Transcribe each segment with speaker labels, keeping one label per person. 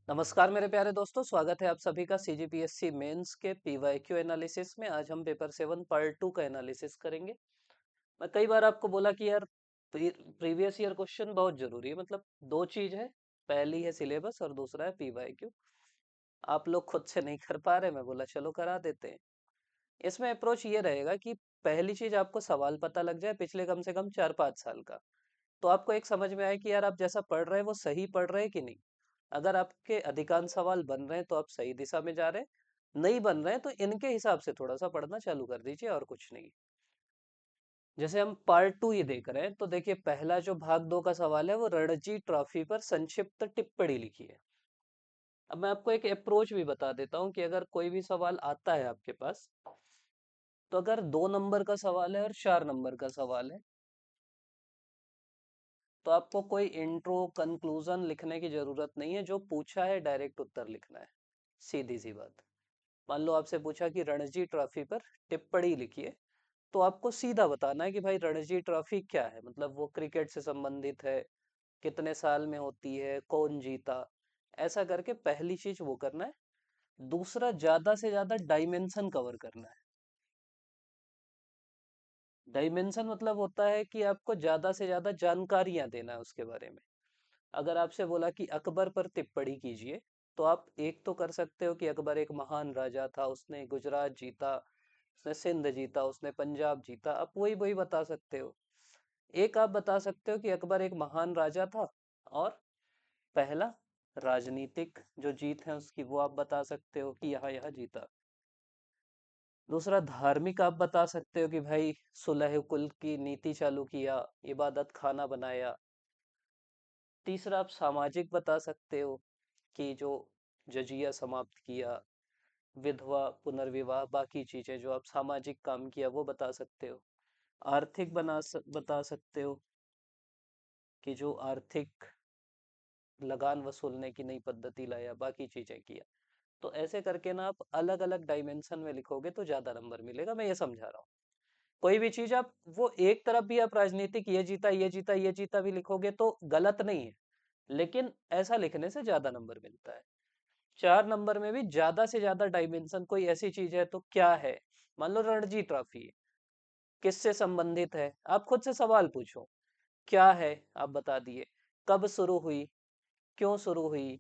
Speaker 1: नमस्कार मेरे प्यारे दोस्तों, स्वागत है आप सभी का सीजीपीएससी मेंस के पीवाईक्यू एनालिसिस में। आज हम पेपर 7 पार्ट 2 का एनालिसिस करेंगे। मैं कई बार आपको बोला कि यार प्रीवियस ईयर क्वेश्चन बहुत जरूरी है। मतलब दो चीज है, पहली है सिलेबस और दूसरा है पीवाईक्यू। आप लोग खुद से नहीं कर पा रहे, मैं बोला चलो करा देते हैं। इसमें अप्रोच ये रहेगा कि पहली चीज आपको सवाल पता लग जाए पिछले कम से कम 4-5 साल का, तो आपको एक समझ में आए कि यार आप जैसा पढ़ रहे हैं वो सही पढ़ रहे हैं कि नहीं। अगर आपके अधिकांश सवाल बन रहे हैं तो आप सही दिशा में जा रहे हैं, नहीं बन रहे हैं तो इनके हिसाब से थोड़ा सा पढ़ना चालू कर दीजिए और कुछ नहीं। जैसे हम पार्ट 2 ये देख रहे हैं तो देखिए, पहला जो भाग 2 का सवाल है वो रणजी ट्रॉफी पर संक्षिप्त टिप्पणी लिखी है। अब मैं आपको एक अप्रोच भी बता देता हूँ कि अगर कोई भी सवाल आता है आपके पास, तो अगर 2 नंबर का सवाल है और 4 नंबर का सवाल है, तो आपको कोई इंट्रो कंक्लूजन लिखने की जरूरत नहीं है। जो पूछा है डायरेक्ट उत्तर लिखना है, सीधी सी बात। मान लो आपसे पूछा कि रणजी ट्रॉफी पर टिप्पणी लिखिए, तो आपको सीधा बताना है कि भाई रणजी ट्रॉफी क्या है। मतलब वो क्रिकेट से संबंधित है, कितने साल में होती है, कौन जीता, ऐसा करके पहली चीज वो करना है। दूसरा, ज्यादा से ज्यादा डायमेंशन कवर करना है। डायमेंशन मतलब होता है कि आपको ज्यादा से ज्यादा जानकारियां देना है उसके बारे में। अगर आपसे बोला कि अकबर पर टिप्पणी कीजिए, तो आप एक तो कर सकते हो कि अकबर एक महान राजा था, उसने गुजरात जीता, उसने सिंध जीता, उसने पंजाब जीता, आप वही वही बता सकते हो। एक आप बता सकते हो कि अकबर एक महान राजा था, और पहला राजनीतिक जो जीत है उसकी वो आप बता सकते हो कि यहाँ यहाँ जीता। दूसरा धार्मिक आप बता सकते हो कि भाई सुलह कुल की नीति चालू किया, इबादत खाना बनाया। तीसरा आप सामाजिक बता सकते हो कि जो जजिया समाप्त किया, विधवा पुनर्विवाह, बाकी चीजें जो आप सामाजिक काम किया वो बता सकते हो। आर्थिक बता सकते हो कि जो आर्थिक लगान वसूलने की नई पद्धति लाया, बाकी चीजें किया। तो ऐसे करके ना आप अलग अलग डायमेंशन में लिखोगे तो ज्यादा नंबर मिलेगा, मैं ये समझा रहा हूँ। कोई भी चीज आप वो एक तरफ भी आप राजनीतिक ये जीता ये जीता ये जीता भी लिखोगे तो गलत नहीं है, लेकिन ऐसा लिखने से ज्यादा नंबर मिलता है। 4 नंबर में भी ज्यादा से ज्यादा डायमेंशन, कोई ऐसी चीज है तो क्या है। मान लो रणजी ट्रॉफी है, किससे संबंधित है, आप खुद से सवाल पूछो। क्या है, आप बता दिए। कब शुरू हुई, क्यों शुरू हुई,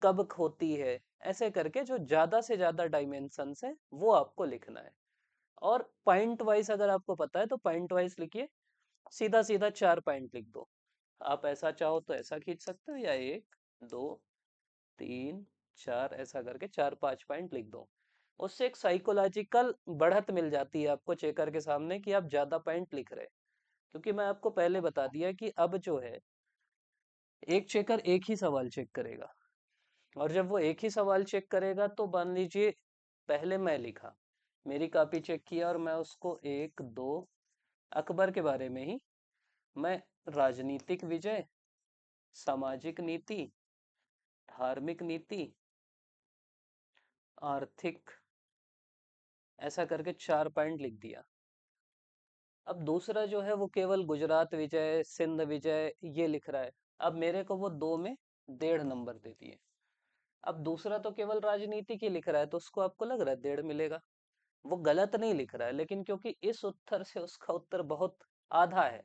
Speaker 1: कब होती है। ऐसे करके जो ज्यादा से ज्यादा डायमेंशन है वो आपको लिखना है। और पॉइंट वाइज अगर आपको पता है तो पॉइंट वाइज लिखिए, सीधा सीधा 4 पॉइंट लिख दो। आप ऐसा चाहो तो ऐसा खींच सकते हो, या 1, 2, 3, 4 ऐसा करके 4-5 पॉइंट लिख दो। उससे एक साइकोलॉजिकल बढ़त मिल जाती है आपको चेकर के सामने कि आप ज्यादा पॉइंट लिख रहे हैं। क्योंकि मैं आपको पहले बता दिया कि अब जो है, एक चेकर एक ही सवाल चेक करेगा। और जब वो एक ही सवाल चेक करेगा तो मान लीजिए, पहले मैं लिखा, मेरी कॉपी चेक किया और मैं उसको 1-2 अकबर के बारे में ही, मैं राजनीतिक विजय, सामाजिक नीति, धार्मिक नीति, आर्थिक, ऐसा करके 4 पॉइंट लिख दिया। अब दूसरा जो है वो केवल गुजरात विजय, सिंध विजय ये लिख रहा है। अब मेरे को वो दो में 1.5 नंबर दे दिए। अब दूसरा तो केवल राजनीति की लिख रहा है, तो उसको आपको लग रहा है 1.5 मिलेगा। वो गलत नहीं लिख रहा है, लेकिन क्योंकि इस उत्तर से उसका उत्तर बहुत आधा है,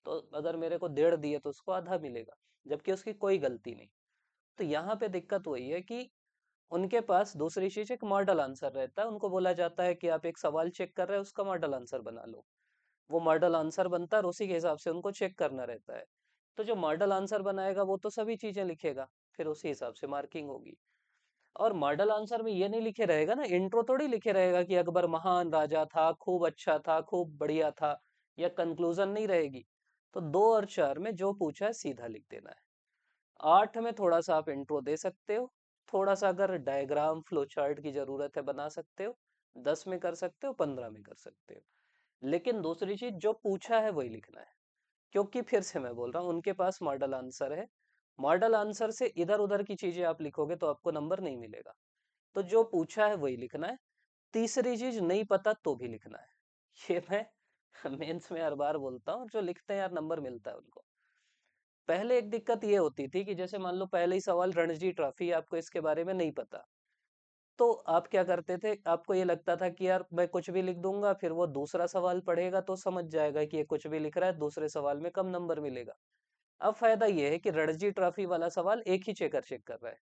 Speaker 1: तो अगर मेरे को 1.5 दिए तो उसको आधा मिलेगा, जबकि उसकी कोई गलती नहीं। तो यहाँ पे दिक्कत वही है कि उनके पास दूसरी चीज एक मॉडल आंसर रहता है। उनको बोला जाता है कि आप एक सवाल चेक कर रहे हो, उसका मॉडल आंसर बना लो। वो मॉडल आंसर बनता है और उसी के हिसाब से उनको चेक करना रहता है। तो जो मॉडल आंसर बनाएगा वो तो सभी चीजें लिखेगा, फिर उसी हिसाब से मार्किंग होगी। और मॉडल आंसर में ये नहीं लिखे रहेगा ना, इंट्रो थोड़ी लिखे रहेगा कि अकबर महान राजा था, खूब अच्छा था, खूब बढ़िया था, या कंक्लूजन नहीं रहेगी। तो 2 और 4 में जो पूछा है सीधा लिख देना है। 8 में थोड़ा सा आप इंट्रो दे सकते हो, थोड़ा सा अगर डायग्राम फ्लो चार्ट की जरूरत है बना सकते हो। 10 में कर सकते हो, 15 में कर सकते हो। लेकिन दूसरी चीज जो पूछा है वही लिखना है। क्योंकि फिर से मैं बोल रहा हूँ, उनके पास मॉडल आंसर है। मॉडल आंसर से इधर उधर की चीजें आप लिखोगे तो आपको नंबर नहीं मिलेगा। तो जो पूछा है वही लिखना है। तीसरी चीज, नहीं पता तो भी लिखना है। ये मैं मेंस में हर बार बोलता हूँ, जो लिखते हैं यार नंबर मिलता है उनको। पहले एक दिक्कत ये होती थी कि जैसे मान लो पहले ही सवाल रणजी ट्रॉफी, आपको इसके बारे में नहीं पता, तो आप क्या करते थे, आपको ये लगता था कि यार मैं कुछ भी लिख दूंगा, फिर वो दूसरा सवाल पढ़ेगा तो समझ जाएगा कि ये कुछ भी लिख रहा है, दूसरे सवाल में कम नंबर मिलेगा। अब फायदा ये है कि रणजी ट्रॉफी वाला सवाल एक ही चेकर चेक कर रहा है,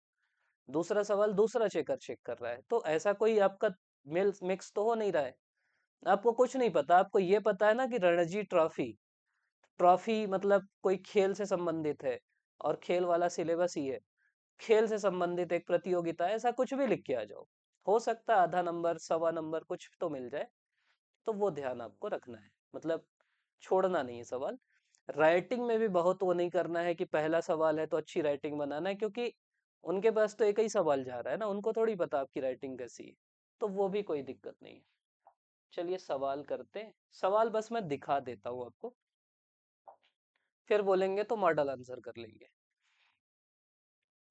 Speaker 1: दूसरा सवाल दूसरा चेकर चेक कर रहा है, तो ऐसा कोई आपका मिक्स तो हो नहीं रहा है। आपको कुछ नहीं पता, आपको ये पता है ना कि रणजी ट्रॉफी, ट्रॉफी मतलब कोई खेल से संबंधित है, और खेल वाला सिलेबस ही है, खेल से संबंधित एक प्रतियोगिता है, ऐसा कुछ भी लिख के आ जाओ, हो सकता है आधा नंबर सवा नंबर कुछ तो मिल जाए। तो वो ध्यान आपको रखना है, मतलब छोड़ना नहीं है सवाल। राइटिंग में भी बहुत वो नहीं करना है कि पहला सवाल है तो अच्छी राइटिंग बनाना है, क्योंकि उनके पास तो एक ही सवाल जा रहा है ना, उनको थोड़ी पता आपकी राइटिंग कैसी है। तो वो भी कोई दिक्कत नहीं है। चलिए सवाल करते हैं, सवाल बस मैं दिखा देता हूँ आपको, फिर बोलेंगे तो मॉडल आंसर कर लेंगे।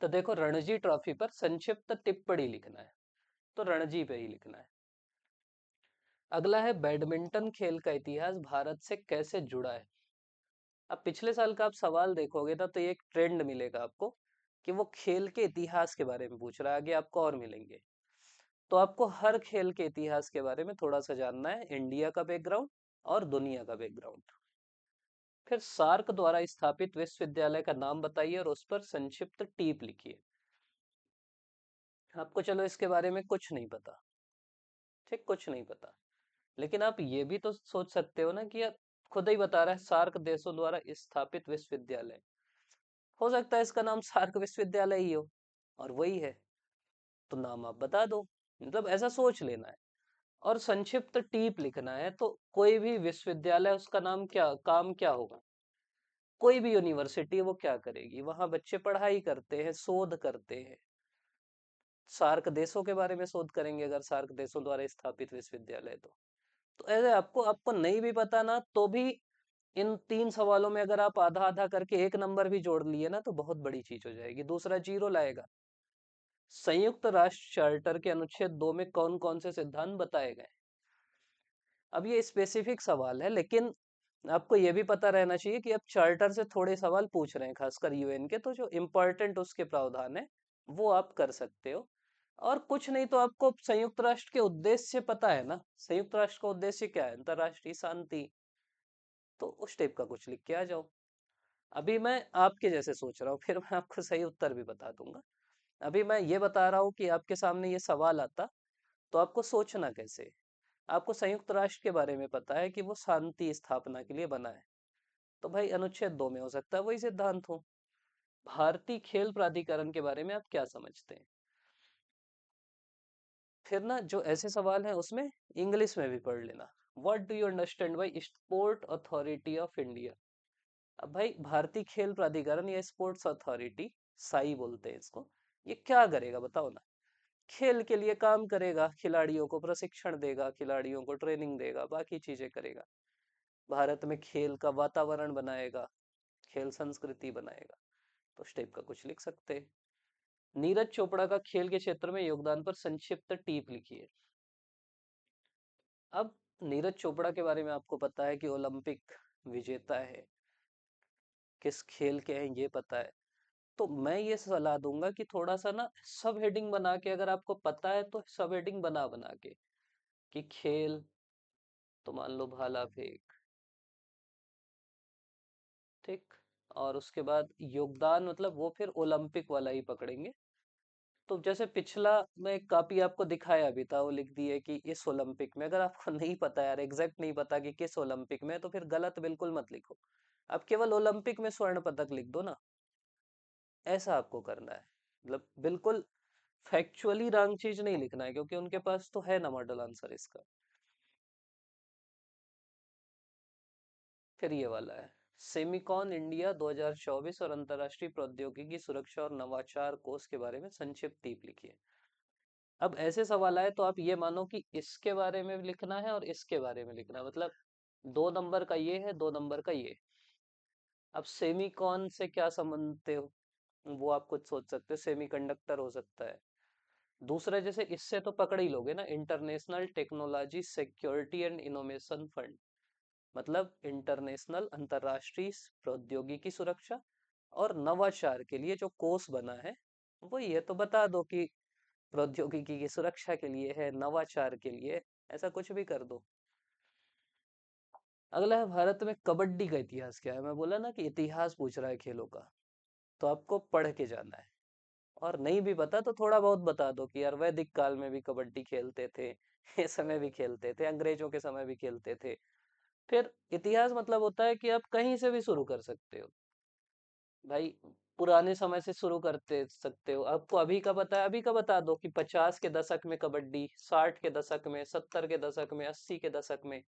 Speaker 1: तो देखो, रणजी ट्रॉफी पर संक्षिप्त टिप्पणी लिखना है, तो रणजी पे ही लिखना है। अगला है, बैडमिंटन खेल का इतिहास भारत से कैसे जुड़ा है। अब पिछले साल का आप सवाल देखोगे ना, तो ये एक ट्रेंड मिलेगा आपको कि वो खेल के इतिहास के बारे में पूछ रहा है, आगे आपको और मिलेंगे। तो आपको हर खेल के इतिहास के बारे में थोड़ा सा जानना है, इंडिया का बैकग्राउंड और दुनिया का बैकग्राउंड। फिर सार्क द्वारा स्थापित विश्वविद्यालय का नाम बताइए और उस पर संक्षिप्त टीप लिखिए। आपको चलो इसके बारे में कुछ नहीं पता, ठीक, कुछ नहीं पता, लेकिन आप ये भी तो सोच सकते हो ना कि यार खुद ही बता रहा है सार्क देशों द्वारा स्थापित विश्वविद्यालय, हो सकता है इसका नाम सार्क विश्वविद्यालय ही हो, और वही है, तो नाम आप बता दो, मतलब ऐसा सोच लेना है। और संक्षिप्त टीप लिखना है, तो कोई भी विश्वविद्यालय, उसका नाम क्या, काम क्या होगा, कोई भी यूनिवर्सिटी वो क्या करेगी, वहां बच्चे पढ़ाई करते हैं, शोध करते हैं, सार्क देशों के बारे में शोध करेंगे अगर सार्क देशों द्वारा स्थापित विश्वविद्यालय तो ऐसे आपको आपको नहीं भी पता ना तो भी इन 3 सवालों में अगर आप आधा आधा करके एक नंबर भी जोड़ लिए ना, तो बहुत बड़ी चीज हो जाएगी, दूसरा जीरो लाएगा। संयुक्त राष्ट्र चार्टर के अनुच्छेद 2 में कौन कौन से सिद्धांत बताए गए। अब ये स्पेसिफिक सवाल है, लेकिन आपको ये भी पता रहना चाहिए कि अब चार्टर से थोड़े सवाल पूछ रहे हैं, खासकर यूएन के, तो जो इम्पोर्टेंट उसके प्रावधान है वो आप कर सकते हो। और कुछ नहीं तो आपको संयुक्त राष्ट्र के उद्देश्य पता है ना, संयुक्त राष्ट्र का उद्देश्य क्या है, अंतरराष्ट्रीय शांति, तो उस टाइप का कुछ लिख के आ जाओ। अभी मैं आपके जैसे सोच रहा हूँ, फिर मैं आपको सही उत्तर भी बता दूंगा। अभी मैं ये बता रहा हूँ कि आपके सामने ये सवाल आता तो आपको सोचना कैसे है? आपको संयुक्त राष्ट्र के बारे में पता है कि वो शांति स्थापना के लिए बना है, तो भाई अनुच्छेद 2 में हो सकता है वही सिद्धांत हो। भारतीय खेल प्राधिकरण के बारे में आप क्या समझते हैं। फिर ना जो ऐसे सवाल हैं उसमें इंग्लिश में भी पढ़ लेना। What do you understand by sport authority of India. अब भाई भारतीय खेल प्राधिकरण या स्पोर्ट्स अथॉरिटी, साई बोलते हैं इसको, ये क्या करेगा बताओ ना। खेल के लिए काम करेगा, खिलाड़ियों को प्रशिक्षण देगा, खिलाड़ियों को ट्रेनिंग देगा, बाकी चीजें करेगा, भारत में खेल का वातावरण बनाएगा, खेल संस्कृति बनाएगा, तो उस टाइप का कुछ लिख सकते हैं। नीरज चोपड़ा का खेल के क्षेत्र में योगदान पर संक्षिप्त टीप लिखिए। अब नीरज चोपड़ा के बारे में आपको पता है कि ओलंपिक विजेता है, किस खेल के हैं ये पता है, तो मैं ये सलाह दूंगा कि थोड़ा सा ना सब हेडिंग बना के, अगर आपको पता है तो सब हेडिंग बना बना के, कि खेल, तो मान लो भाला फेंक, ठीक, और उसके बाद योगदान, मतलब वो फिर ओलंपिक वाला ही पकड़ेंगे। तो जैसे पिछला मैं कापी आपको दिखाया भी था, वो लिख दिए कि इस ओलंपिक में, अगर आपको नहीं पता यार, एग्जैक्ट नहीं पता कि किस ओलंपिक में, तो फिर गलत बिल्कुल मत लिखो, आप केवल ओलंपिक में स्वर्ण पदक लिख दो ना, ऐसा आपको करना है। मतलब बिल्कुल फैक्चुअली रॉन्ग चीज नहीं लिखना है, क्योंकि उनके पास तो है ना मॉडल आंसर इसका। फिर ये वाला है, सेमिकॉन इंडिया 2024 और अंतरराष्ट्रीय प्रौद्योगिकी सुरक्षा और नवाचार कोष के बारे में संक्षिप्त टिप्पणी लिखिए। अब ऐसे सवाल आए तो आप ये मानो कि इसके बारे में भी लिखना है और इसके बारे में लिखना है, मतलब 2 नंबर का ये है, 2 नंबर का ये। अब सेमिकॉन से क्या समझते हो, वो आप कुछ सोच सकते हो, सेमीकंडक्टर हो सकता है। दूसरा जैसे इससे तो पकड़ ही लोगे ना, international technology security and innovation fund, मतलब इंटरनेशनल, अंतरराष्ट्रीय प्रौद्योगिकी सुरक्षा, और नवाचार के लिए जो कोष बना है वो ये तो बता दो कि प्रौद्योगिकी की सुरक्षा के लिए है, नवाचार के लिए, ऐसा कुछ भी कर दो। अगला है भारत में कबड्डी का इतिहास क्या है। मैं बोला ना कि इतिहास पूछ रहा है खेलों का, तो आपको पढ़ के जाना है। और नहीं भी पता तो थोड़ा बहुत बता दो कि यार वैदिक काल में भी कबड्डी खेलते थे, ये समय भी खेलते थे, अंग्रेजों के समय भी खेलते थे। फिर इतिहास मतलब होता है कि आप कहीं से भी शुरू कर सकते हो भाई, पुराने समय से शुरू करते सकते हो। आपको अभी का पता है, अभी का बता दो कि 50 के दशक में कबड्डी, 60 के दशक में, 70 के दशक में, 80 के दशक में,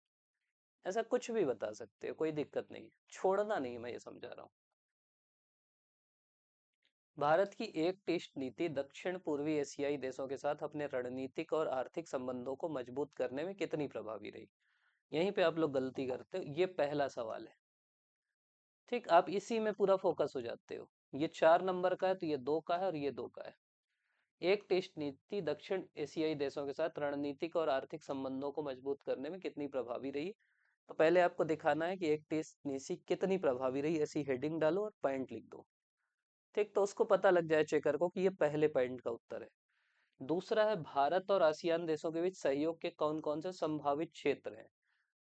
Speaker 1: ऐसा कुछ भी बता सकते हो, कोई दिक्कत नहीं है। छोड़ना नहीं, मैं ये समझा रहा हूँ। भारत की एक टेस्ट नीति दक्षिण पूर्वी एशियाई देशों के साथ अपने रणनीतिक और आर्थिक संबंधों को मजबूत करने में कितनी प्रभावी रही। यहीं पे आप लोग गलती करते हो, ये पहला सवाल है। ठीक, आप इसी में पूरा फोकस हो जाते हो। ये 4 नंबर का है तो ये 2 का है और ये 2 का है। एक टेस्ट नीति दक्षिण एशियाई देशों के साथ रणनीतिक और आर्थिक संबंधों को मजबूत करने में कितनी प्रभावी रही। तो पहले आपको दिखाना है कि एक टेस्ट नीति कितनी प्रभावी रही, ऐसी हेडिंग डालो और पॉइंट लिख दो। ठीक, तो उसको पता लग जाए चेकर को कि ये पहले पॉइंट का उत्तर है। दूसरा है भारत और आसियान देशों के बीच सहयोग के कौन कौन से संभावित क्षेत्र हैं।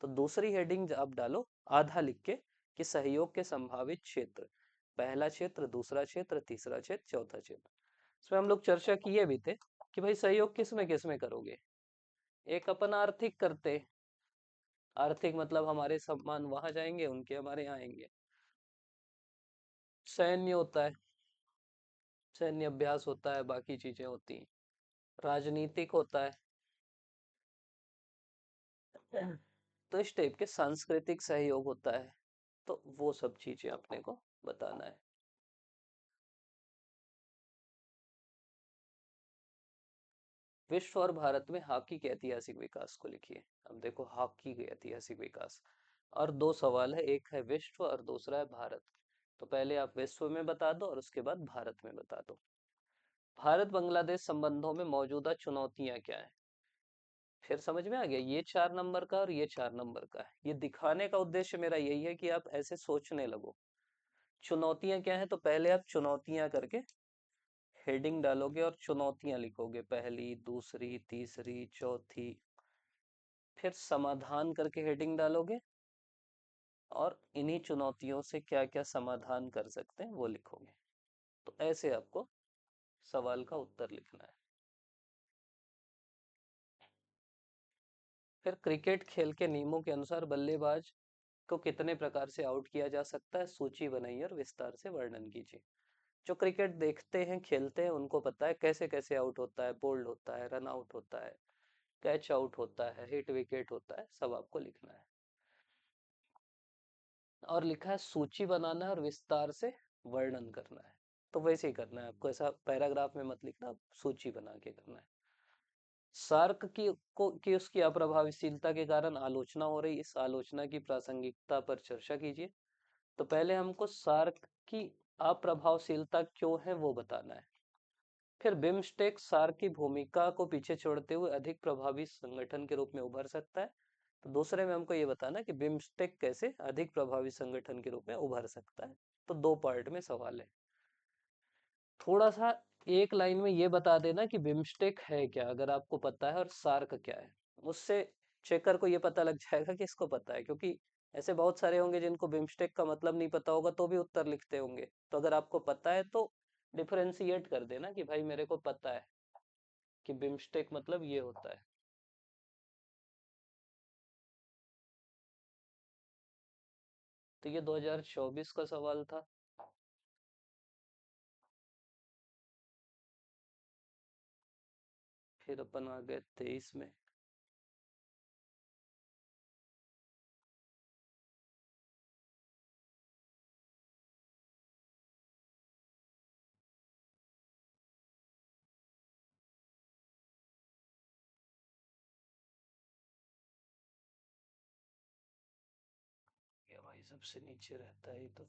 Speaker 1: तो दूसरी हेडिंग आप डालो आधा लिख के कि सहयोग के संभावित क्षेत्र। पहला क्षेत्र, दूसरा क्षेत्र, तीसरा क्षेत्र, चौथा क्षेत्र। इसमें हम लोग चर्चा किए भी थे कि भाई सहयोग किस में करोगे। एक अपन आर्थिक करते, आर्थिक मतलब हमारे सामान वहां जाएंगे, उनके हमारे यहाँ आएंगे। सैन्य होता है, सैन्य अभ्यास होता है, बाकी चीजें होती हैं। राजनीतिक होता है। तो इस टाइप के सांस्कृतिक सहयोग होता है। तो वो सब चीजें अपने को बताना है। विश्व और भारत में हॉकी के ऐतिहासिक विकास को लिखिए। अब देखो हॉकी के ऐतिहासिक विकास, और 2 सवाल है, एक है विश्व और दूसरा है भारत। तो पहले आप विश्व में बता दो और उसके बाद भारत में बता दो। भारत बांग्लादेश संबंधों में मौजूदा चुनौतियां क्या है। फिर समझ में आ गया, ये 4 नंबर का और ये 4 नंबर का है। ये दिखाने का उद्देश्य मेरा यही है कि आप ऐसे सोचने लगो। चुनौतियां क्या है, तो पहले आप चुनौतियां करके हेडिंग डालोगे और चुनौतियां लिखोगे, पहली, दूसरी, तीसरी, चौथी। फिर समाधान करके हेडिंग डालोगे और इन्हीं चुनौतियों से क्या क्या समाधान कर सकते हैं वो लिखोगे। तो ऐसे आपको सवाल का उत्तर लिखना है। फिर क्रिकेट खेल के नियमों के अनुसार बल्लेबाज को कितने प्रकार से आउट किया जा सकता है, सूची बनाइए और विस्तार से वर्णन कीजिए। जो क्रिकेट देखते हैं, खेलते हैं, उनको पता है कैसे कैसे आउट होता है, बोल्ड होता है, रन आउट होता है, कैच आउट होता है, हिट विकेट होता है, सब आपको लिखना है। और लिखा है सूची बनाना है और विस्तार से वर्णन करना है। तो वैसे ही करना है आपको, ऐसा पैराग्राफ में मत लिखना, सूची बना के करना है। सार्क की उसकी अप्रभावशीलता के कारण आलोचना हो रही, इस आलोचना की प्रासंगिकता पर चर्चा कीजिए। तो पहले हमको सार्क की अप्रभावशीलता क्यों है वो बताना है। फिर बिम्स्टेक सार्क की भूमिका को पीछे छोड़ते हुए अधिक प्रभावी संगठन के रूप में उभर सकता है। तो दूसरे में हमको ये बताना कि बिम्स्टेक कैसे अधिक प्रभावी संगठन के रूप में उभर सकता है। तो 2 पार्ट में सवाल है। थोड़ा सा एक लाइन में ये बता देना कि बिम्स्टेक है क्या, अगर आपको पता है, और सार्क क्या है। उससे चेकर को ये पता लग जाएगा कि इसको पता है, क्योंकि ऐसे बहुत सारे होंगे जिनको बिम्स्टेक का मतलब नहीं पता होगा तो भी उत्तर लिखते होंगे। तो अगर आपको पता है तो डिफरेंशिएट कर देना कि भाई मेरे को पता है कि बिम्स्टेक मतलब ये होता है। तो ये 2024 का सवाल था। फिर अपन आ गए 23 में। ये भाई सबसे नीचे रहता है ये तो।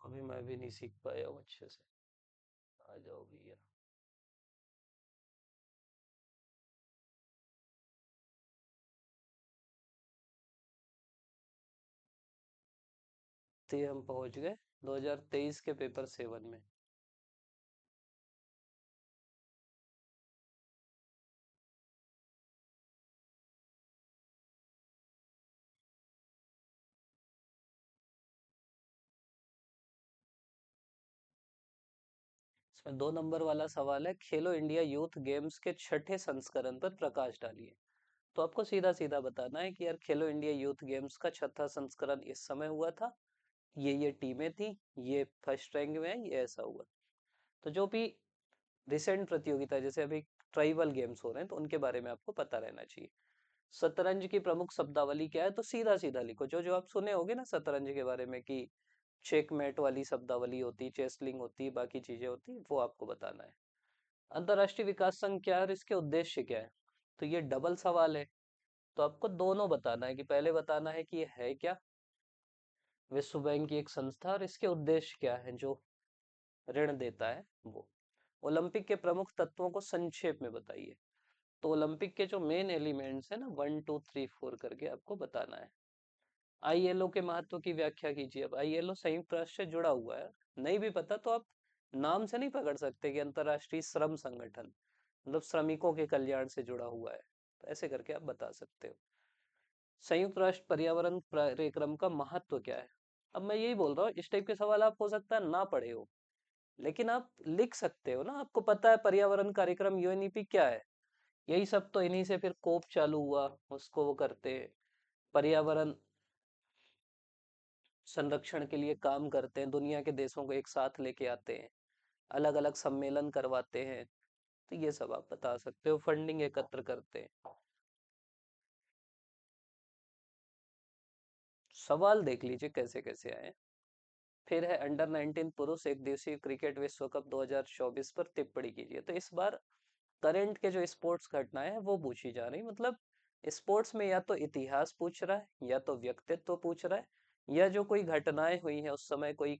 Speaker 1: अभी मैं भी नहीं सीख पाया हूँ अच्छे से। आ जाओ भैया। तो हम पहुंच गए 2023 के पेपर 7 में। इसमें 2 नंबर वाला सवाल है, खेलो इंडिया यूथ गेम्स के छठे संस्करण पर प्रकाश डालिए। तो आपको सीधा सीधा बताना है कि यार खेलो इंडिया यूथ गेम्स का छठा संस्करण इस समय हुआ था, ये टीमें थी, ये फर्स्ट रैंक में है, ये ऐसा हुआ। तो जो भी रिसेंट प्रतियोगिता जैसे अभी ट्राइबल गेम्स हो रहे हैं तो उनके बारे में आपको पता रहना चाहिए। शतरंज की प्रमुख शब्दावली क्या है, तो सीधा सीधा लिखो जो जो आप सुने होगे ना शतरंज के बारे में, कि चेकमेट वाली शब्दावली होती, चेसलिंग होती, बाकी चीजें होती, वो आपको बताना है। अंतरराष्ट्रीय विकास संघ क्या है और इसके उद्देश्य क्या है, तो ये डबल सवाल है। तो आपको दोनों बताना है, कि पहले बताना है कि ये है क्या, विश्व बैंक की एक संस्था, और इसके उद्देश्य क्या है जो ऋण देता है वो। ओलंपिक के प्रमुख तत्वों को संक्षेप में बताइए। तो ओलंपिक के जो मेन एलिमेंट्स है ना, 1 2 3 4 करके आपको बताना है। आईएलओ के महत्व की व्याख्या कीजिए। अब आईएलओ संयुक्त राष्ट्र से जुड़ा हुआ है, नहीं भी पता तो आप नाम से नहीं पकड़ सकते कि अंतरराष्ट्रीय श्रम संगठन, मतलब श्रमिकों के कल्याण से जुड़ा हुआ है, तो ऐसे करके आप बता सकते हो। संयुक्त राष्ट्र पर्यावरण कार्यक्रम का महत्व क्या है। अब मैं यही बोल रहा हूँ, इस टाइप के सवाल आप हो सकता है ना पढ़े हो, लेकिन आप लिख सकते हो ना, आपको पता है पर्यावरण कार्यक्रम यूएनईपी क्या है। यही सब तो इन्हीं से फिर कोप चालू हुआ, उसको वो करते हैं, पर्यावरण संरक्षण के लिए काम करते हैं, दुनिया के देशों को एक साथ लेके आते हैं, अलग अलग सम्मेलन करवाते हैं। तो ये सब आप बता सकते हो, फंडिंग एकत्र करते हैं। सवाल देख लीजिए कैसे कैसे आए। फिर है अंडर 19 पुरुष एक दिवसीय क्रिकेट विश्व कप 2024 पर टिप्पणी कीजिए। तो इस बार करंट के जो स्पोर्ट्स घटनाएं हैं वो पूछी जा रही, मतलब स्पोर्ट्स में या तो इतिहास पूछ रहा है, या तो व्यक्तित्व पूछ रहा है, या जो कोई घटनाएं हुई हैं उस समय, कोई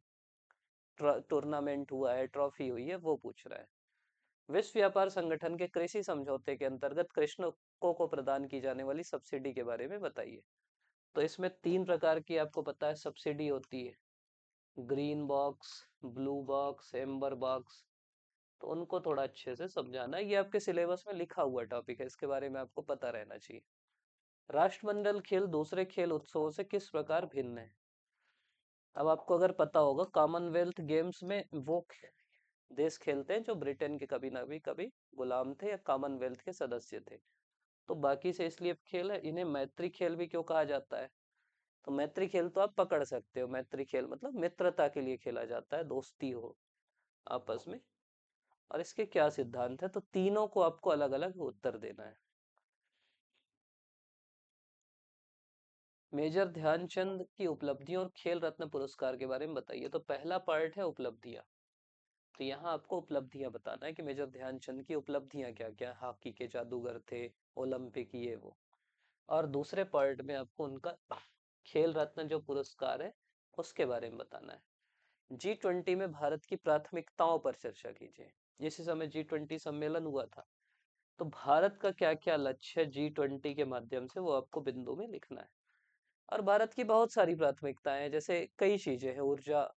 Speaker 1: टूर्नामेंट हुआ है, ट्रॉफी हुई है, वो पूछ रहा है। विश्व व्यापार संगठन के कृषि समझौते के अंतर्गत कृषकों को प्रदान की जाने वाली सब्सिडी के बारे में बताइए। तो इसमें 3 प्रकार की आपको पता है सब्सिडी होती है, green box, blue box, amber box. तो उनको थोड़ा अच्छे से समझाना है, ये आपके सिलेबस में लिखा हुआ टॉपिक है, इसके बारे में आपको पता रहना चाहिए। राष्ट्रमंडल खेल दूसरे खेल उत्सवों से किस प्रकार भिन्न है। अब आपको अगर पता होगा, कॉमनवेल्थ गेम्स में वो देश खेलते हैं जो ब्रिटेन के कभी ना भी कभी गुलाम थे या कॉमनवेल्थ के सदस्य थे। तो बाकी से इसलिए खेल है, इन्हें मैत्री खेल भी क्यों कहा जाता है। तो मैत्री खेल तो आप पकड़ सकते हो, मैत्री खेल मतलब मित्रता के लिए खेला जाता है, दोस्ती हो आपस में। और इसके क्या सिद्धांत है, तो तीनों को आपको अलग अलग उत्तर देना है। मेजर ध्यानचंद की उपलब्धियों और खेल रत्न पुरस्कार के बारे में बताइए। तो पहला पार्ट है उपलब्धियां। तो यहाँ आपको उपलब्धियां बताना है कि मेजर ध्यानचंद की उपलब्धियां क्या क्या, हॉकी के जादूगर थे, ओलंपिक, ये वो। और दूसरे पार्ट में आपको उनका खेल रत्न जो पुरस्कार है उसके बारे में बताना है। G20 में भारत की प्राथमिकताओं पर चर्चा कीजिए। इसी समय G20 सम्मेलन हुआ था, तो भारत का क्या क्या लक्ष्य है G20 के माध्यम से, वो आपको बिंदु में लिखना है। और भारत की बहुत सारी प्राथमिकताएं हैं, जैसे कई चीजें हैं, ऊर्जा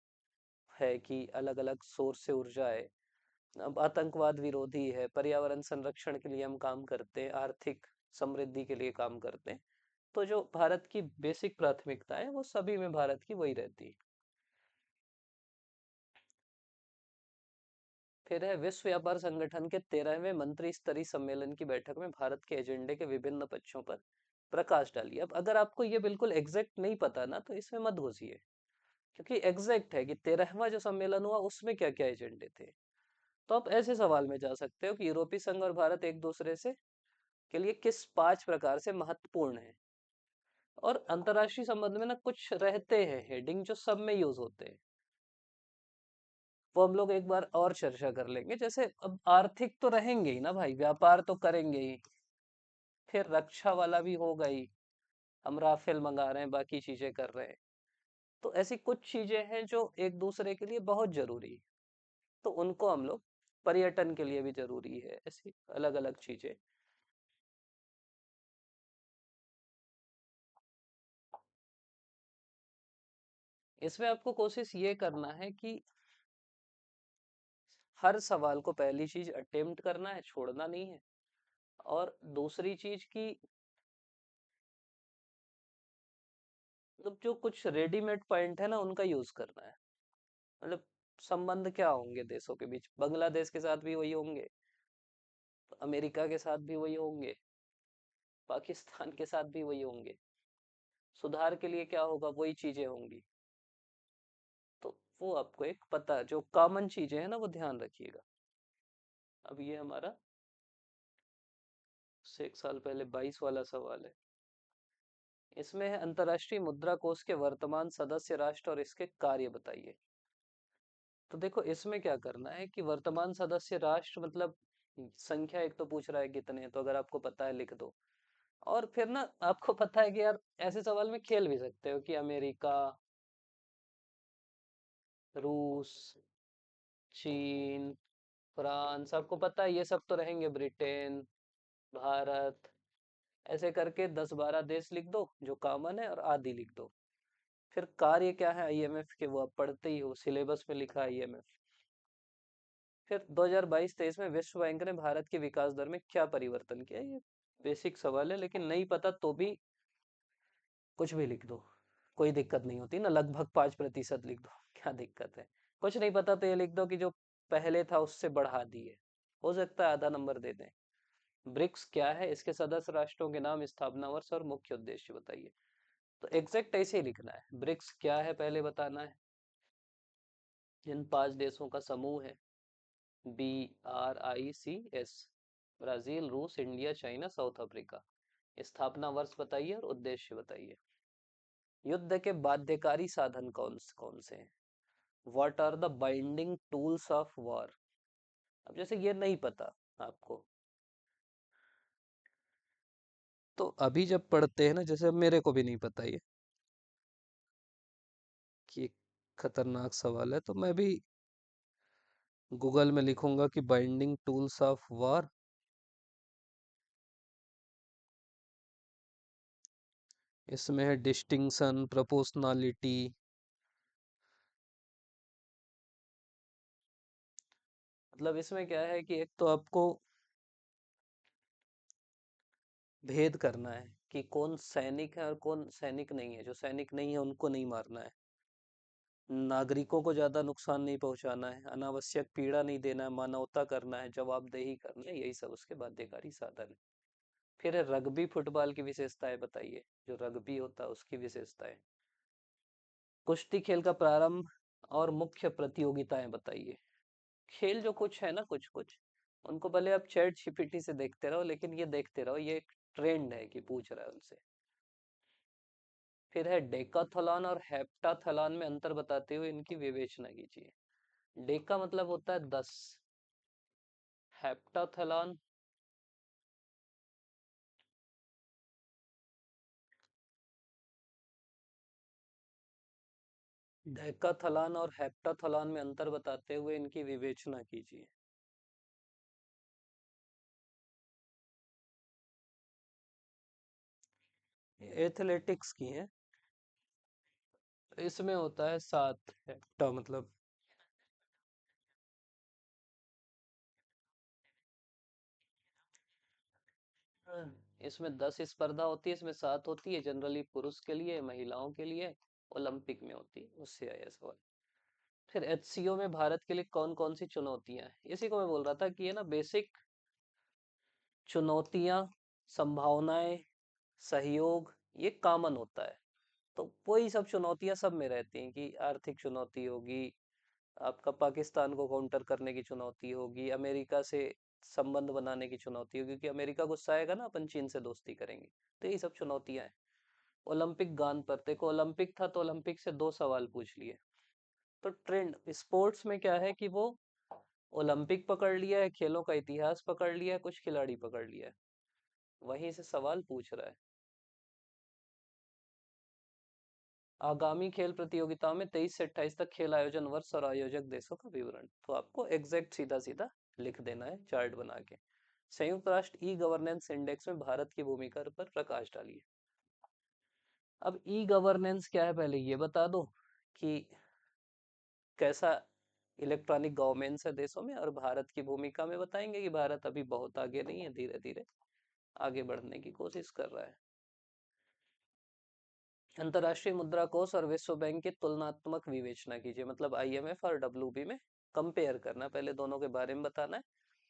Speaker 1: है कि अलग अलग सोर्स से ऊर्जा है, अब आतंकवाद विरोधी है, पर्यावरण संरक्षण के लिए हम काम करते हैं, आर्थिक समृद्धि के लिए काम करते हैं। तो जो भारत की बेसिक प्राथमिकता है वो सभी में भारत की वही रहती है। फिर है विश्व व्यापार संगठन के 13वें मंत्री स्तरीय सम्मेलन की बैठक में भारत के एजेंडे के विभिन्न पक्षों पर प्रकाश डालिए। अब अगर आपको ये बिल्कुल एग्जैक्ट नहीं पता ना, तो इसमें मत घुसिए, क्योंकि एग्जैक्ट है कि 13वां जो सम्मेलन हुआ उसमें क्या क्या एजेंडे थे। तो आप ऐसे सवाल में जा सकते हो कि यूरोपीय संघ और भारत एक दूसरे से के लिए किस 5 प्रकार से महत्वपूर्ण है। और अंतरराष्ट्रीय संबंध में ना कुछ रहते हैं हेडिंग जो सब में यूज होते हैं, वो हम लोग एक बार और चर्चा कर लेंगे। जैसे अब आर्थिक तो रहेंगे ही ना भाई, व्यापार तो करेंगे ही, फिर रक्षा वाला भी होगा ही, हम राफेल मंगा रहे हैं, बाकी चीजें कर रहे हैं। तो ऐसी कुछ चीजें हैं जो एक दूसरे के लिए बहुत जरूरी है, तो उनको हम लोग, पर्यटन के लिए भी जरूरी है, ऐसी अलग अलग चीजें। इसमें आपको कोशिश ये करना है कि हर सवाल को पहली चीज अटेम्प्ट करना है, छोड़ना नहीं है। और दूसरी चीज की, मतलब जो कुछ रेडीमेड पॉइंट है ना उनका यूज करना है। मतलब संबंध क्या होंगे देशों के बीच, बांग्लादेश के साथ भी वही होंगे, अमेरिका के साथ भी वही होंगे, पाकिस्तान के साथ भी वही होंगे। सुधार के लिए क्या होगा, वही चीजें होंगी। तो वो आपको एक पता, जो कॉमन चीजें हैं ना वो ध्यान रखिएगा। अब ये हमारा से 1 साल पहले 22 वाला सवाल है। इसमें है अंतर्राष्ट्रीय मुद्रा कोष के वर्तमान सदस्य राष्ट्र और इसके कार्य बताइए। तो देखो इसमें क्या करना है कि वर्तमान सदस्य राष्ट्र मतलब संख्या एक तो पूछ रहा है कितने हैं, तो अगर आपको पता है लिख दो। और फिर ना आपको पता है कि यार ऐसे सवाल में खेल भी सकते हो कि अमेरिका, रूस, चीन, फ्रांस, आपको पता है ये सब तो रहेंगे, ब्रिटेन, भारत, ऐसे करके 10-12 देश लिख दो जो कॉमन है, और आदि लिख दो। फिर कार्य क्या है आईएमएफ के, वो आप पढ़ते ही हो, सिलेबस में लिखा है आईएमएफ। फिर 2022-23 में विश्व बैंक ने भारत के विकास दर में क्या परिवर्तन किया, ये बेसिक सवाल है, लेकिन नहीं पता तो भी कुछ भी लिख दो, कोई दिक्कत नहीं होती ना, लगभग 5% लिख दो क्या दिक्कत है। कुछ नहीं पता तो ये लिख दो कि जो पहले था उससे बढ़ा दिए, हो सकता है आधा नंबर दे दें। ब्रिक्स क्या है, इसके सदस्य राष्ट्रों के नाम, स्थापना वर्ष और मुख्य उद्देश्य बताइए। तो एग्जैक्ट ऐसे ही लिखना है, ब्रिक्स क्या है पहले बताना है, जिन 5 देशों का समूह है, BRICS, ब्राजील, रूस, इंडिया, चाइना, साउथ अफ्रीका। स्थापना वर्ष बताइए और उद्देश्य बताइए। युद्ध के बाध्यकारी साधन कौन कौन से हैं? What are the binding tools of war. अब जैसे ये नहीं पता आपको, तो अभी जब पढ़ते हैं ना, जैसे अब मेरे को भी नहीं पता ये, कि एक खतरनाक सवाल है, तो मैं भी गूगल में लिखूंगा कि बाइंडिंग टूल्स ऑफ वॉर। इसमें है डिस्टिंक्शन, प्रोपोर्शनलिटी। मतलब इसमें क्या है कि एक तो आपको भेद करना है कि कौन सैनिक है और कौन सैनिक नहीं है, जो सैनिक नहीं है उनको नहीं मारना है, नागरिकों को ज्यादा नुकसान नहीं पहुंचाना है, अनावश्यक पीड़ा नहीं देना है, मानवता करना है, जवाबदेही करनी है, यही सब उसके बाध्यकारी साधन है। फिर है रग्बी फुटबॉल की विशेषताएं बताइए, जो रग्बी होता है उसकी विशेषताएं। कुश्ती खेल का प्रारंभ और मुख्य प्रतियोगिताएं बताइए। खेल जो कुछ है ना, कुछ कुछ उनको भले आप चैट जीपीटी से देखते रहो, लेकिन ये देखते रहो, ये एक ट्रेंड है कि पूछ रहा है उनसे। फिर है डेकाथलॉन और हेप्टाथलॉन में अंतर बताते हुए इनकी विवेचना कीजिए। डेका मतलब होता है 10, हेप्टाथलॉन, डेकाथलॉन और हेप्टाथलॉन में अंतर बताते हुए इनकी विवेचना कीजिए। एथलेटिक्स की है। इसमें होता है 7, हेप्टा मतलब, इसमें 10 स्पर्धा होती है, इसमें 7 होती है, जनरली पुरुष के लिए, महिलाओं के लिए, ओलंपिक में होती है, उससे आया सवाल। फिर एचसीओ में भारत के लिए कौन कौन सी चुनौतियां हैं, इसी को मैं बोल रहा था कि ये ना बेसिक चुनौतियां, संभावनाएं, सहयोग, ये कॉमन होता है। तो वही सब चुनौतियां सब में रहती हैं कि आर्थिक चुनौती होगी, आपका पाकिस्तान को काउंटर करने की चुनौती होगी, अमेरिका से संबंध बनाने की चुनौती होगी, क्योंकि अमेरिका गुस्साएगा ना अपन चीन से दोस्ती करेंगे। तो यही सब चुनौतियां हैं। ओलंपिक गान पर देखो, ओलंपिक था तो ओलंपिक से 2 सवाल पूछ लिए। तो ट्रेंड स्पोर्ट्स में क्या है कि वो ओलंपिक पकड़ लिया है, खेलों का इतिहास पकड़ लिया है, कुछ खिलाड़ी पकड़ लिया है, वहीं से सवाल पूछ रहा है। आगामी खेल प्रतियोगिताओं में 23 से 28 तक खेल आयोजन वर्ष और आयोजक देशों का विवरण। तो आपको एग्जैक्ट सीधा सीधा लिख देना है चार्ट बना के। संयुक्त राष्ट्र ई गवर्नेंस इंडेक्स में भारत की भूमिका पर प्रकाश डालिए। अब ई गवर्नेंस क्या है पहले ये बता दो कि कैसा इलेक्ट्रॉनिक गवर्नेंस है देशों में, और भारत की भूमिका में बताएंगे कि भारत अभी बहुत आगे नहीं है, धीरे धीरे आगे बढ़ने की कोशिश कर रहा है। अंतर्राष्ट्रीय मुद्रा कोष और विश्व बैंक की तुलनात्मक विवेचना कीजिए, मतलब आईएमएफ और डब्ल्यूबी में कंपेयर करना, पहले दोनों के बारे में बताना है।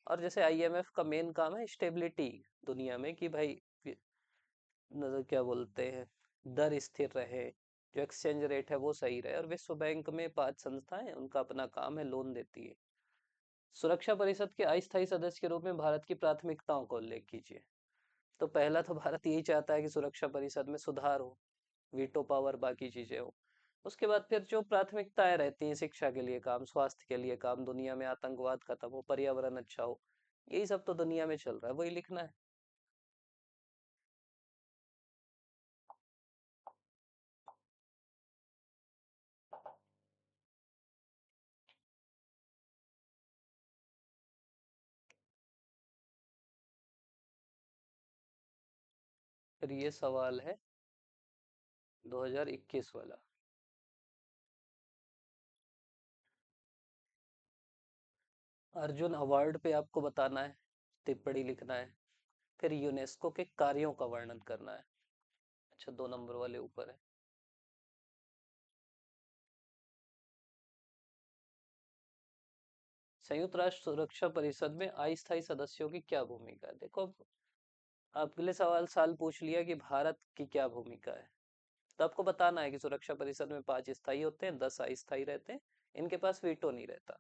Speaker 1: और जैसे आईएमएफ का मेन काम है स्टेबिलिटी दुनिया में, कि भाई क्या बोलते हैं, दर स्थिर रहे, जो एक्सचेंज रेट है वो सही रहे। और विश्व बैंक में 5 संस्थाएं हैं, उनका अपना काम है, लोन देती है। सुरक्षा परिषद के अस्थायी सदस्य के रूप में भारत की प्राथमिकताओं का उल्लेख कीजिए। तो पहला तो भारत यही चाहता है कि सुरक्षा परिषद में सुधार हो, वीटो पावर, बाकी चीजें हो। उसके बाद फिर जो प्राथमिकताएं रहती हैं, शिक्षा के लिए काम, स्वास्थ्य के लिए काम, दुनिया में आतंकवाद खत्म हो, पर्यावरण अच्छा हो, यही सब तो दुनिया में चल रहा है, वही लिखना है। फिर ये सवाल है 2021 वाला। अर्जुन अवार्ड पे आपको बताना है, टिप्पणी लिखना है। फिर यूनेस्को के कार्यों का वर्णन करना है। अच्छा, 2 नंबर वाले ऊपर है। संयुक्त राष्ट्र सुरक्षा परिषद में अस्थायी सदस्यों की क्या भूमिका है। देखो, अगले सवाल साल पूछ लिया कि भारत की क्या भूमिका है, तो आपको बताना है कि सुरक्षा परिषद में 5 स्थायी होते हैं, 10 अस्थायी रहते हैं, इनके पास वीटो नहीं रहता।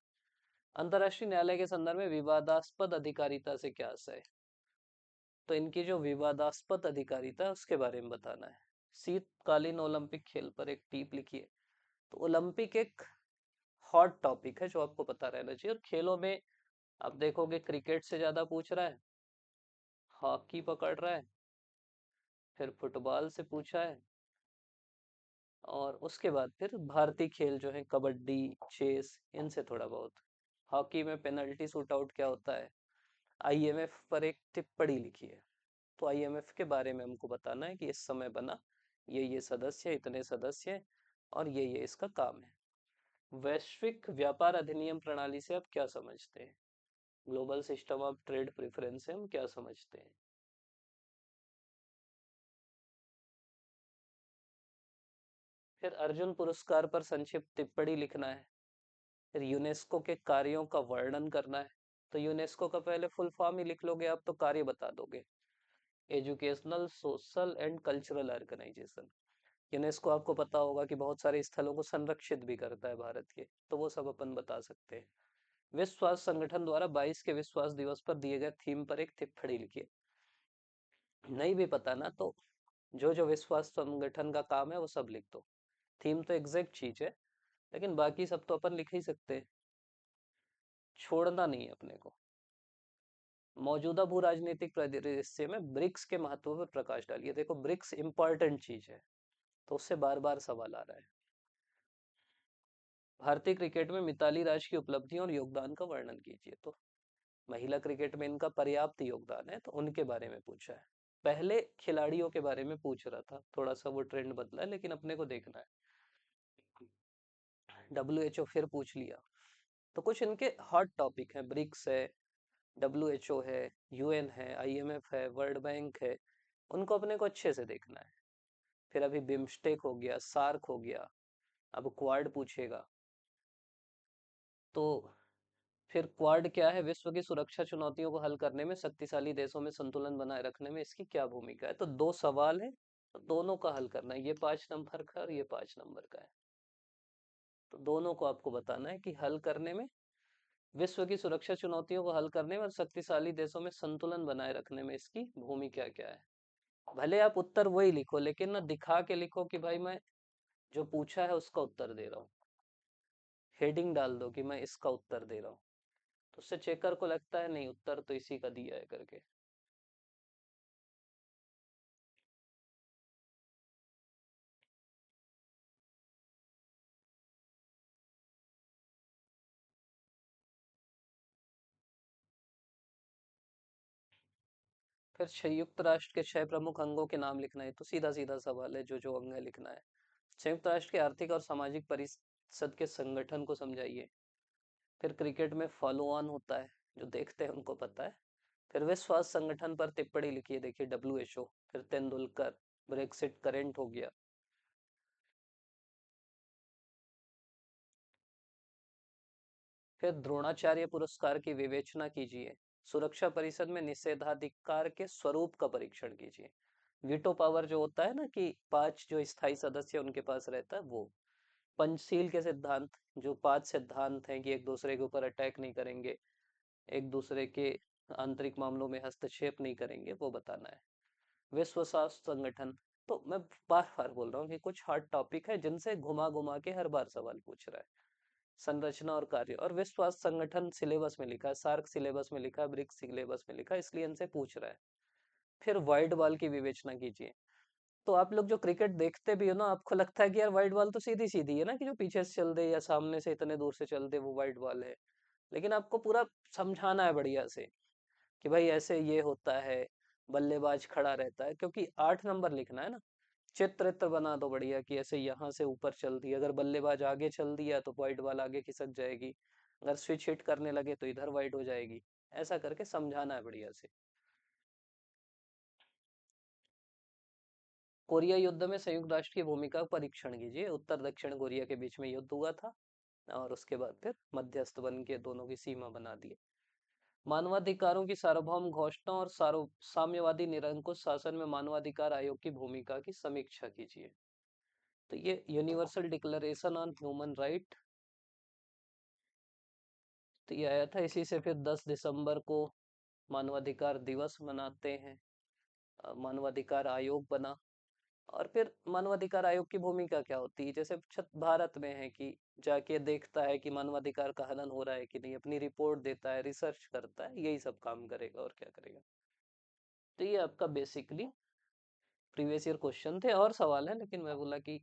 Speaker 1: अंतर्राष्ट्रीय न्यायालय के संदर्भ में विवादास्पद अधिकारिता से क्या आशय है। तो इनकी जो विवादास्पद अधिकारिता है उसके बारे में बताना है। शीतकालीन ओलंपिक खेल पर एक टीप लिखिए। तो ओलंपिक एक हॉट टॉपिक है जो आपको पता रहना चाहिए। और खेलों में आप देखोगे क्रिकेट से ज्यादा पूछ रहा है, हॉकी पकड़ रहा है, फिर फुटबॉल से पूछा है, और उसके बाद फिर भारतीय खेल जो है कबड्डी, चेस, इनसे थोड़ा बहुत। हॉकी में पेनल्टी शूट आउट क्या होता है। आईएमएफ पर एक टिप्पणी लिखी है। तो आईएमएफ के बारे में हमको बताना है कि इस समय बना, ये सदस्य, इतने सदस्य हैं, और ये इसका काम है। वैश्विक व्यापार अधिनियम प्रणाली से आप क्या समझते हैं। Global system of trade preference से हम क्या समझते हैं। फिर अर्जुन पुरस्कार पर संक्षिप्त टिप्पणी लिखना है। फिर यूनेस्को के कार्यों का वर्णन करना है। तो यूनेस्को का पहले फुल फॉर्म ही लिख लोगे आप तो कार्य बता दोगे। Educational, social and cultural organization. UNESCO आपको पता होगा कि बहुत सारे स्थलों को संरक्षित भी करता है भारत के, तो वो सब अपन बता सकते हैं। विश्व स्वास्थ्य संगठन द्वारा 22 के विश्व स्वास्थ्य दिवस पर दिए गए थीम पर एक टिप्पणी लिखिए। नहीं भी पता ना तो जो जो विश्व स्वास्थ्य संगठन का काम है वो सब लिख दो। थीम तो एग्जैक्ट चीज है, लेकिन बाकी सब तो अपन लिख ही सकते हैं, छोड़ना नहीं है अपने को। मौजूदा भू राजनीतिक परिदृश्य में ब्रिक्स के महत्व पर प्रकाश डालिए। देखो, ब्रिक्स इंपॉर्टेंट चीज है, तो उससे बार बार सवाल आ रहा है। भारतीय क्रिकेट में मिताली राज की उपलब्धियों और योगदान का वर्णन कीजिए। तो महिला क्रिकेट में इनका पर्याप्त योगदान है, तो उनके बारे में पूछा है। पहले खिलाड़ियों के बारे में पूछ रहा था, थोड़ा सा वो ट्रेंड बदला है, लेकिन अपने को देखना है। डब्ल्यू फिर पूछ लिया। तो कुछ इनके हॉट टॉपिक हैं, ब्रिक्स है, डब्ल्यू है, यूएन है, आईएमएफ है, वर्ल्ड बैंक है, उनको अपने को अच्छे से देखना है। फिर अभी बिम्स्टेक हो गया, सार्क हो गया, अब क्वाड पूछेगा। तो फिर क्वाड क्या है, विश्व की सुरक्षा चुनौतियों को हल करने में शक्तिशाली देशों में संतुलन बनाए रखने में इसकी क्या भूमिका है। तो 2 सवाल है, तो दोनों का हल करना है। ये 5 नंबर का और ये 5 नंबर का है, तो दोनों को आपको बताना है कि हल करने में, विश्व की सुरक्षा चुनौतियों को हल करने में और शक्तिशाली देशों में संतुलन बनाए रखने में इसकी भूमिका क्या है। भले आप उत्तर वही लिखो, लेकिन ना दिखा के लिखो कि भाई मैं जो पूछा है उसका उत्तर दे रहा हूँ। हेडिंग डाल दो कि मैं इसका उत्तर दे रहा हूँ, तो उससे चेकर को लगता है नहीं, उत्तर तो इसी का दिया है करके। फिर संयुक्त राष्ट्र के 6 प्रमुख अंगों के नाम लिखना है, तो सीधा सीधा सवाल है, जो जो अंग है लिखना है। संयुक्त राष्ट्र के आर्थिक और सामाजिक परिषद के संगठन को समझाइए। फिर क्रिकेट में फॉलो ऑन होता है, जो देखते हैं उनको पता है। फिर विश्व स्वास्थ्य संगठन पर टिप्पणी लिखिए, देखिए WHO। फिर तेंदुलकर, ब्रेक्सिट करेंट हो गया। फिर द्रोणाचार्य पुरस्कार की विवेचना कीजिए। सुरक्षा परिषद में निषेधाधिकार के स्वरूप का परीक्षण कीजिए। वीटो पावर जो होता है ना, कि 5 जो स्थायी सदस्य उनके पास रहता है, वो। पंचशील के सिद्धांत, जो 5 सिद्धांत हैं कि एक दूसरे के ऊपर अटैक नहीं करेंगे, एक दूसरे के आंतरिक मामलों में हस्तक्षेप नहीं करेंगे, वो बताना है। विश्व स्वास्थ्य संगठन, तो मैं बार बार बोल रहा हूँ कि कुछ हार्ड टॉपिक है जिनसे घुमा घुमा के हर बार सवाल पूछ रहा है। संरचना और कार्य, और विश्व स्वास्थ्य संगठन सिलेबस में लिखा है, सार्क सिलेबस में लिखा है, ब्रिक्स सिलेबस में लिखा है, इसलिए इनसे पूछ रहा है। फिर वाइड बॉल की विवेचना कीजिए। तो आप लोग जो क्रिकेट देखते भी हो ना, आपको लगता है कि यार वाइड बॉल तो सीधी सीधी है ना, कि जो पीछे से चल दे या सामने से इतने दूर से चल दे वो वाइड बॉल है। लेकिन आपको पूरा समझाना है बढ़िया से, कि भाई ऐसे ये होता है, बल्लेबाज खड़ा रहता है, क्योंकि 8 नंबर लिखना है ना। चित्र बना दो बढ़िया, कि ऐसे यहाँ से ऊपर चल दी, अगर बल्लेबाज आगे चल दिया तो वाइड बॉल आगे खिसक जाएगी, अगर स्विच हिट करने लगे तो इधर वाइड हो जाएगी। ऐसा करके समझाना है बढ़िया से। कोरिया युद्ध में संयुक्त राष्ट्र की भूमिका का परीक्षण कीजिए। उत्तर दक्षिण कोरिया के बीच में युद्ध हुआ था, और उसके बाद फिर मध्यस्थ बन के दोनों की सीमा बना दी। मानवाधिकारों की सार्वभौम घोषणा और साम्यवादी निरंकुश शासन में मानवाधिकार आयोग की भूमिका की समीक्षा कीजिए। तो ये universal declaration on human right, तो ये आया था, इसी से फिर 10 दिसंबर को मानवाधिकार दिवस मनाते हैं। मानवाधिकार आयोग बना। और फिर मानवाधिकार आयोग की भूमिका क्या होती है, जैसे छत भारत में है कि जाके देखता है कि मानवाधिकार का हनन हो रहा है कि नहीं, अपनी रिपोर्ट देता है, रिसर्च करता है, यही सब काम करेगा, और क्या करेगा। तो ये आपका बेसिकली प्रीवियस ईयर क्वेश्चन थे, और सवाल है, लेकिन मैं बोला कि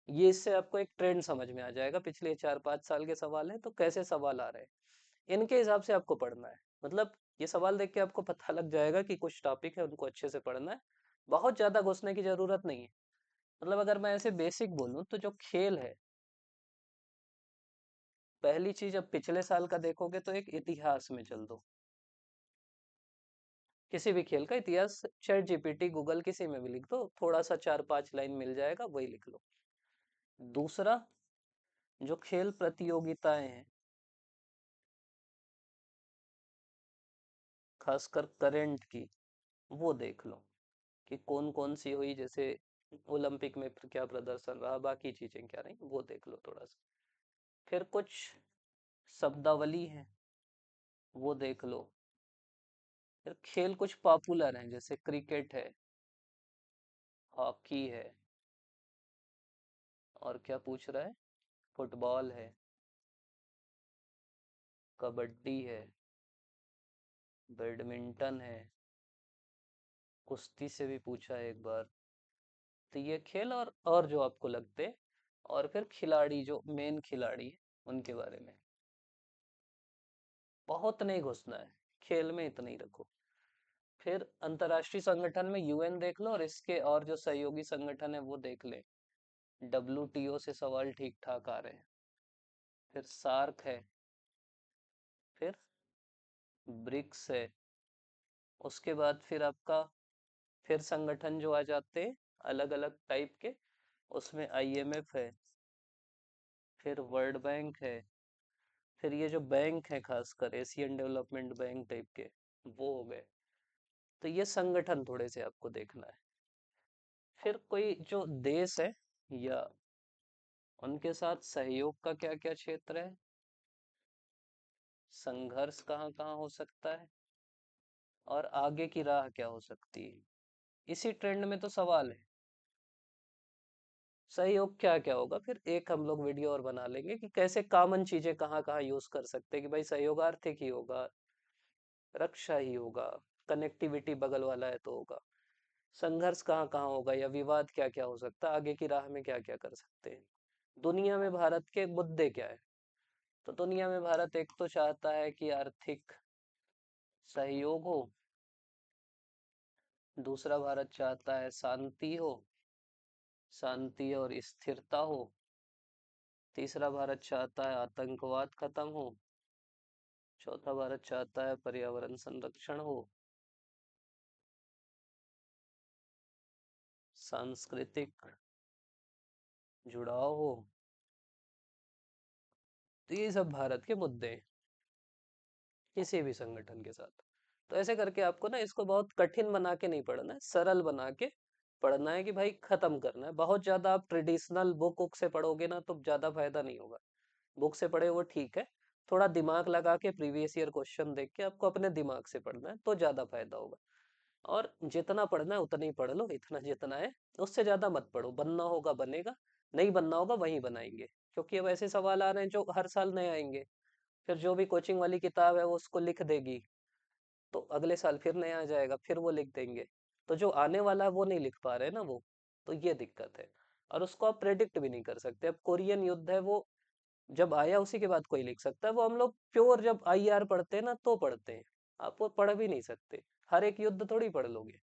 Speaker 1: ये इससे आपको एक ट्रेंड समझ में आ जाएगा, पिछले 4-5 साल के सवाल हैं तो कैसे सवाल आ रहे हैं, इनके हिसाब से आपको पढ़ना है। मतलब ये सवाल देख के आपको पता लग जाएगा कि कुछ टॉपिक है उनको अच्छे से पढ़ना है, बहुत ज्यादा घुसने की जरूरत नहीं है। मतलब अगर मैं ऐसे बेसिक बोलूं तो जो खेल है, पहली चीज अब पिछले साल का देखोगे तो एक इतिहास में चल दो, किसी भी खेल का इतिहास, चैट जीपीटी गूगल किसी में भी लिख दो, थोड़ा सा 4-5 लाइन मिल जाएगा, वही लिख लो। दूसरा, जो खेल प्रतियोगिताएं हैं, खासकर करंट की, वो देख लो कि कौन कौन सी हुई, जैसे ओलंपिक में क्या प्रदर्शन रहा, बाकी चीजें क्या रही, वो देख लो थोड़ा सा। फिर कुछ शब्दावली है, वो देख लो। फिर खेल कुछ पॉपुलर हैं, जैसे क्रिकेट है, हॉकी है, और क्या पूछ रहा है, फुटबॉल है, कबड्डी है, बैडमिंटन है, कुश्ती से भी पूछा है एक बार। तो ये खेल और जो आपको लगते, और फिर खिलाड़ी जो मेन खिलाड़ी है उनके बारे में। बहुत नहीं घुसना है, खेल में इतना ही रखो। फिर अंतर्राष्ट्रीय संगठन में UN देख लो, और इसके और जो सहयोगी संगठन है वो देख ले। WTO से सवाल ठीक ठाक आ रहे हैं। फिर सार्क है, फिर ब्रिक्स है, उसके बाद फिर आपका, फिर संगठन जो आ जाते हैं अलग अलग टाइप के, उसमें IMF है, फिर वर्ल्ड बैंक है, फिर ये जो बैंक है खासकर एशियन डेवलपमेंट बैंक टाइप के, वो हो गए। तो ये संगठन थोड़े से आपको देखना है। फिर कोई जो देश है, या उनके साथ सहयोग का क्या क्या क्षेत्र है, संघर्ष कहाँ कहाँ हो सकता है, और आगे की राह क्या हो सकती है। इसी ट्रेंड में तो सवाल है, सहयोग क्या क्या होगा। फिर एक हम लोग वीडियो और बना लेंगे कि कैसे कॉमन चीजें कहाँ कहाँ यूज कर सकते हैं, कि भाई सहयोग आर्थिक ही होगा, रक्षा ही होगा, कनेक्टिविटी बगल वाला है तो होगा, संघर्ष कहाँ कहाँ होगा, या विवाद क्या क्या हो सकता है, आगे की राह में क्या क्या कर सकते हैं, दुनिया में भारत के मुद्दे क्या है। तो दुनिया में भारत एक तो चाहता है कि आर्थिक सहयोग हो, दूसरा भारत चाहता है शांति हो, शांति और स्थिरता हो। तीसरा भारत चाहता है आतंकवाद खत्म हो। चौथा भारत चाहता है पर्यावरण संरक्षण हो, सांस्कृतिक जुड़ाव हो। तो ये सब भारत के मुद्दे हैं किसी भी संगठन के साथ। तो ऐसे करके आपको ना इसको बहुत कठिन बना के नहीं पढ़ना है, सरल बना के पढ़ना है कि भाई खत्म करना है। बहुत ज्यादा आप ट्रेडिशनल बुक बुक से पढ़ोगे ना तो ज्यादा फायदा नहीं होगा। बुक से पढ़े वो ठीक है, थोड़ा दिमाग लगा के प्रीवियस ईयर क्वेश्चन देख के आपको अपने दिमाग से पढ़ना है तो ज्यादा फायदा होगा। और जितना पढ़ना है उतना ही पढ़ लो, इतना जितना है उससे ज्यादा मत पढ़ो। बनना होगा बनेगा, नहीं बनना होगा वहीं बनाएंगे। क्योंकि अब ऐसे सवाल आ रहे हैं जो हर साल नए आएंगे। फिर जो भी कोचिंग वाली किताब है वो उसको लिख देगी, तो अगले साल फिर नया आ जाएगा, फिर वो लिख देंगे। तो जो आने वाला है वो नहीं लिख पा रहे ना वो, तो ये दिक्कत है। और उसको आप प्रेडिक्ट भी नहीं कर सकते। अब कोरियन युद्ध है, वो जब आया उसी के बाद कोई लिख सकता है। वो हम लोग प्योर जब आईआर पढ़ते हैं ना तो पढ़ते हैं, आप वो पढ़ भी नहीं सकते। हर एक युद्ध थोड़ी पढ़ लोगे।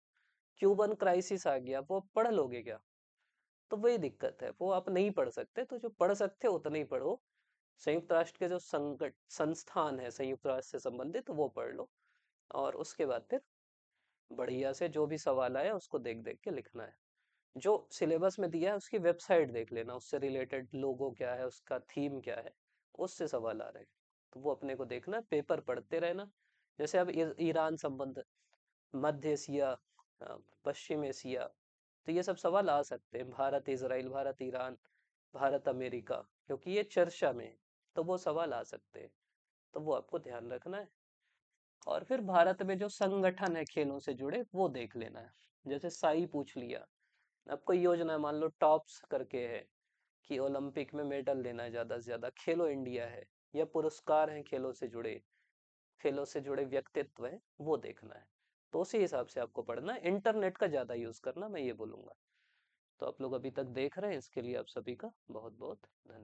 Speaker 1: क्यूबन क्राइसिस आ गया, वो पढ़ लोगे क्या? तो वही दिक्कत है, वो आप नहीं पढ़ सकते। तो जो पढ़ सकते हो उतना ही पढ़ो। संयुक्त राष्ट्र के जो संकट संस्थान है संयुक्त राष्ट्र से संबंधित वो पढ़ लो। और उसके बाद फिर बढ़िया से जो भी सवाल आया उसको देख देख के लिखना है। जो सिलेबस में दिया है उसकी वेबसाइट देख लेना, उससे रिलेटेड लोगो क्या है, उसका थीम क्या है, उससे सवाल आ रहे हैं। तो वो अपने को देखना है, पेपर पढ़ते रहना। जैसे अब ईरान संबंध, मध्य एशिया, पश्चिम एशिया, तो ये सब सवाल आ सकते हैं। Bharat Israel, Bharat Iran, Bharat America, क्योंकि ये चर्चा में है, तो वो सवाल आ सकते हैं। तो वो आपको ध्यान रखना है। और फिर भारत में जो संगठन है खेलों से जुड़े वो देख लेना है। जैसे साई पूछ लिया, अब कोई योजना है, मान लो टॉप्स करके है कि ओलंपिक में मेडल लेना है ज्यादा से ज्यादा, खेलो इंडिया है, या पुरस्कार हैं खेलों से जुड़े, खेलों से जुड़े व्यक्तित्व हैं, वो देखना है। तो उसी हिसाब से आपको पढ़ना है। इंटरनेट का ज्यादा यूज करना, मैं ये बोलूंगा। तो आप लोग अभी तक देख रहे हैं, इसके लिए आप सभी का बहुत बहुत धन्यवाद।